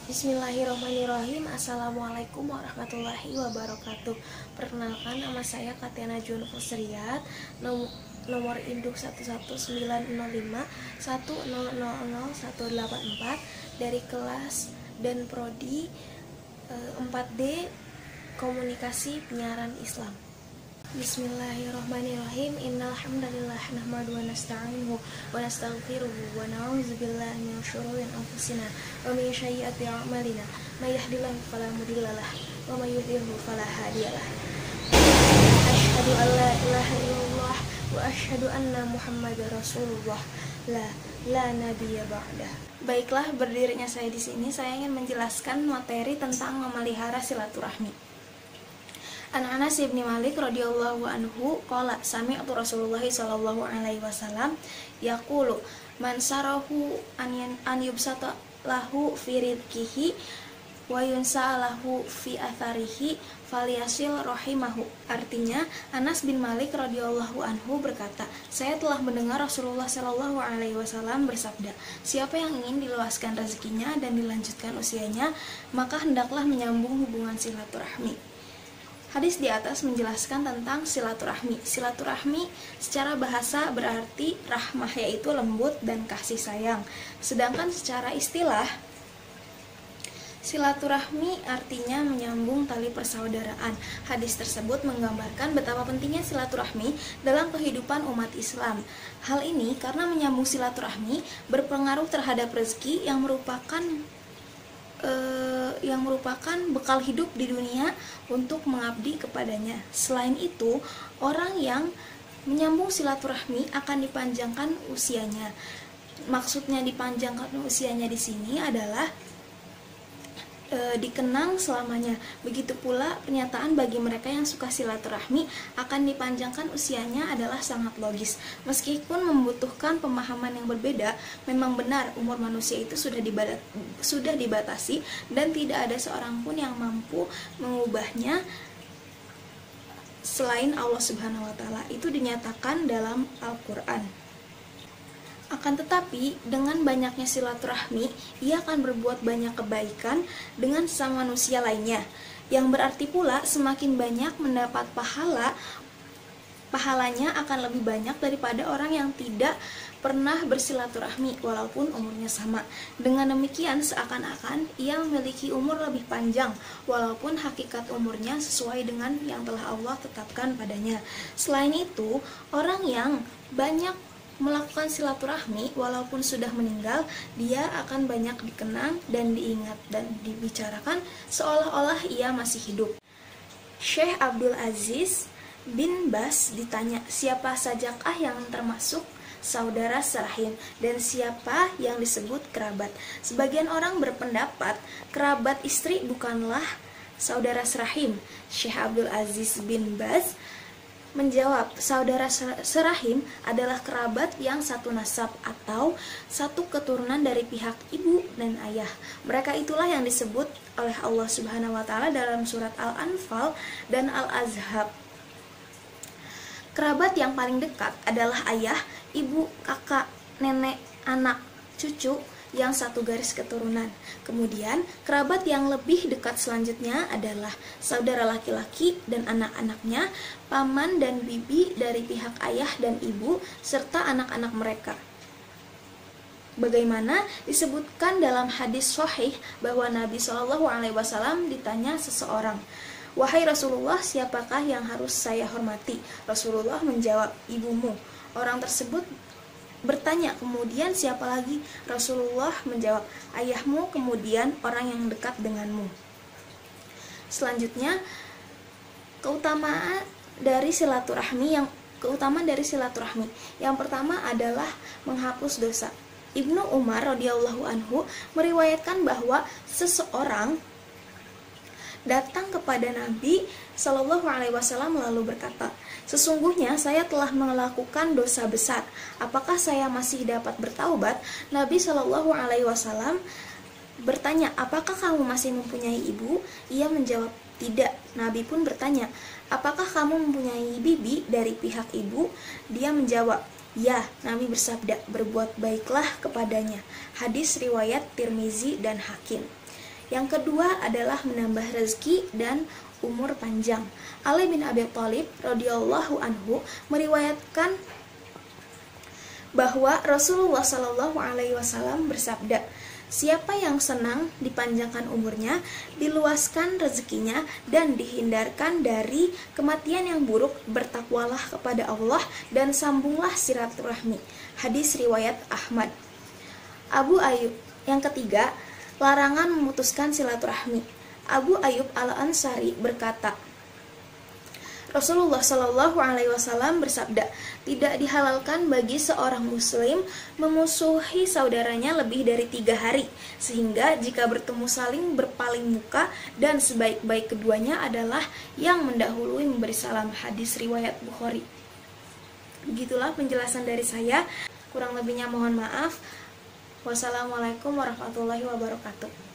Bismillahirrahmanirrahim. Assalamualaikum warahmatullahi wabarakatuh. Perkenalkan, nama saya Katyana Jun Fusriyat, nomor induk 11905 1000184 dari kelas dan prodi 4D Komunikasi Penyiaran Islam. Bismillahirrahmanirrahim. Innal hamdalillah nahmadu wa nasta'inuhu wa nastaghfiruhu wa na'udzu billahi min syururi anfusina wa min sayyiati a'malina. May yahdihillahu fala mudhillalah wa may yudhlil fala hadiyalah. Asyhadu an la ilaha illallah wa asyhadu anna Muhammadar Rasulullah la nabiyya ba'dah. Baiklah, berdirinya saya di sini, saya ingin menjelaskan materi tentang memelihara silaturahmi. An Anas bin Malik radhiyallahu anhu qala sami'tu Rasulullah sallallahu alaihi wasallam yaqulu man sarahu an yubsata lahu fi rizqihi wa yunsa'alahu fi atharihi falyasil rahimahu. Artinya, Anas bin Malik radhiyallahu anhu berkata, saya telah mendengar Rasulullah sallallahu alaihi wasallam bersabda, siapa yang ingin diluaskan rezekinya dan dilanjutkan usianya, maka hendaklah menyambung hubungan silaturahmi. Hadis di atas menjelaskan tentang silaturahmi. Silaturahmi secara bahasa berarti rahmah, yaitu lembut dan kasih sayang. Sedangkan secara istilah, silaturahmi artinya menyambung tali persaudaraan. Hadis tersebut menggambarkan betapa pentingnya silaturahmi dalam kehidupan umat Islam. Hal ini karena menyambung silaturahmi berpengaruh terhadap rezeki yang merupakan bekal hidup di dunia untuk mengabdi kepadanya. Selain itu, orang yang menyambung silaturahmi akan dipanjangkan usianya. Maksudnya dipanjangkan usianya di sini adalah dikenang selamanya. Begitu pula pernyataan bagi mereka yang suka silaturahmi akan dipanjangkan usianya adalah sangat logis. Meskipun membutuhkan pemahaman yang berbeda, memang benar umur manusia itu sudah dibatasi dan tidak ada seorang pun yang mampu mengubahnya selain Allah Subhanahu wa taala. Itu dinyatakan dalam Al-Qur'an. Akan tetapi, dengan banyaknya silaturahmi, ia akan berbuat banyak kebaikan dengan sesama manusia lainnya. Yang berarti pula, semakin banyak mendapat pahalanya akan lebih banyak daripada orang yang tidak pernah bersilaturahmi walaupun umurnya sama. Dengan demikian, seakan-akan ia memiliki umur lebih panjang walaupun hakikat umurnya sesuai dengan yang telah Allah tetapkan padanya. Selain itu, orang yang banyak melakukan silaturahmi walaupun sudah meninggal, dia akan banyak dikenang dan diingat dan dibicarakan seolah-olah ia masih hidup. Syekh Abdul Aziz bin Bas ditanya, siapa sajakah yang termasuk saudara serahim dan siapa yang disebut kerabat? Sebagian orang berpendapat kerabat istri bukanlah saudara serahim. Syekh Abdul Aziz bin Bas menjawab, saudara serahim adalah kerabat yang satu nasab atau satu keturunan dari pihak ibu dan ayah. Mereka itulah yang disebut oleh Allah Subhanahu wa taala dalam surat Al-Anfal dan Al-Ahzab. Kerabat yang paling dekat adalah ayah, ibu, kakak, nenek, anak, cucu yang satu garis keturunan. Kemudian, kerabat yang lebih dekat selanjutnya adalah saudara laki-laki dan anak-anaknya, paman dan bibi dari pihak ayah dan ibu, serta anak-anak mereka. Bagaimana disebutkan dalam hadis sahih bahwa Nabi SAW ditanya seseorang, wahai Rasulullah, siapakah yang harus saya hormati? Rasulullah menjawab, ibumu. Orang tersebut bertanya, kemudian siapa lagi? Rasulullah menjawab, ayahmu, kemudian orang yang dekat denganmu. Selanjutnya, keutamaan dari silaturahmi. Yang pertama adalah menghapus dosa. Ibnu Umar radhiyallahu anhu meriwayatkan bahwa seseorang datang kepada Nabi Shallallahu alaihi wasallam lalu berkata, sesungguhnya saya telah melakukan dosa besar. Apakah saya masih dapat bertaubat? Nabi Shallallahu alaihi wasallam bertanya, apakah kamu masih mempunyai ibu? Ia menjawab, tidak. Nabi pun bertanya, apakah kamu mempunyai bibi dari pihak ibu? Dia menjawab, ya. Nabi bersabda, berbuat baiklah kepadanya. Hadis riwayat Tirmizi dan Hakim. Yang kedua adalah menambah rezeki dan umur panjang. Ali bin Abi Thalib radhiyallahu anhu meriwayatkan bahwa Rasulullah Shallallahu alaihi wasallam bersabda, siapa yang senang dipanjangkan umurnya, diluaskan rezekinya, dan dihindarkan dari kematian yang buruk, bertakwalah kepada Allah dan sambunglah silaturahmi. Hadis riwayat Ahmad. Abu Ayyub. Yang ketiga, larangan memutuskan silaturahmi. Abu Ayyub Al-Ansari berkata, Rasulullah Shallallahu alaihi wasallam bersabda, tidak dihalalkan bagi seorang muslim memusuhi saudaranya lebih dari 3 hari, sehingga jika bertemu saling berpaling muka, dan sebaik-baik keduanya adalah yang mendahului memberi salam. Hadis riwayat Bukhari. Begitulah penjelasan dari saya, kurang lebihnya mohon maaf. Wassalamualaikum warahmatullahi wabarakatuh.